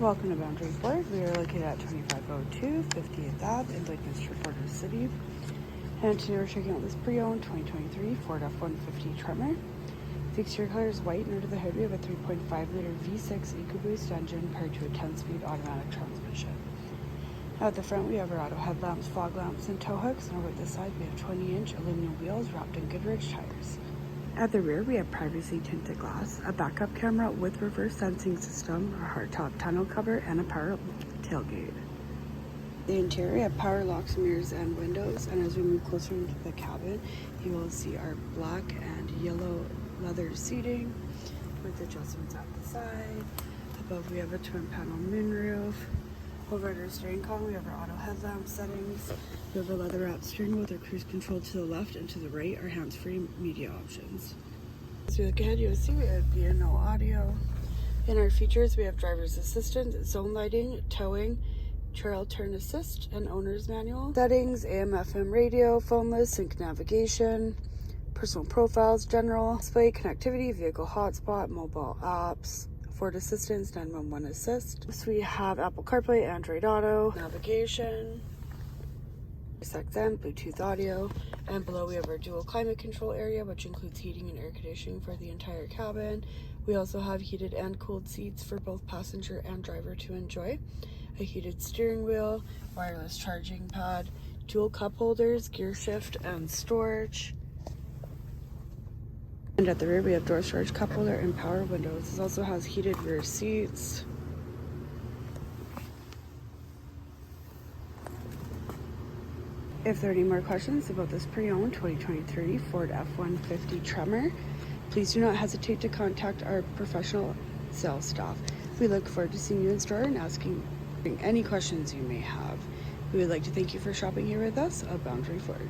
Welcome to Boundary Ford. We are located at 2502 50th Ave in Lancaster, Florida City. And today we're checking out this pre-owned 2023 Ford F-150 Tremor. The exterior color is white, and under the hood we have a 3.5-liter V6 EcoBoost engine paired to a 10-speed automatic transmission. Now at the front we have our auto headlamps, fog lamps, and tow hooks, and over at this side we have 20-inch aluminum wheels wrapped in Goodrich tires. At the rear, we have privacy tinted glass, a backup camera with reverse sensing system, a hardtop tonneau cover, and a power tailgate. The interior, we have power locks, mirrors, and windows, and as we move closer into the cabin, you will see our black and yellow leather seating with adjustments at the side. Above, we have a twin panel moonroof. Over at our steering column, we have our auto headlamp settings. We have a leather wrapped steering wheel with our cruise control to the left, and to the right our hands-free media options. As we look ahead, you'll see we have B&O audio. In our features, we have driver's assistant, zone lighting, towing, trail turn assist, and owner's manual. Settings, AM/FM radio, phone list, sync navigation, personal profiles, general, display, connectivity, vehicle hotspot, mobile apps, Ford Assistance, 911 Assist. So we have Apple CarPlay, Android Auto, navigation, XM, Bluetooth audio, and below we have our dual climate control area, which includes heating and air conditioning for the entire cabin. We also have heated and cooled seats for both passenger and driver to enjoy, a heated steering wheel, wireless charging pad, dual cup holders, gear shift, and storage. And at the rear, we have door storage, cup holder, and power windows. This also has heated rear seats. If there are any more questions about this pre-owned 2023 Ford F-150 Tremor, please do not hesitate to contact our professional sales staff. We look forward to seeing you in store and asking any questions you may have. We would like to thank you for shopping here with us at Boundary Ford.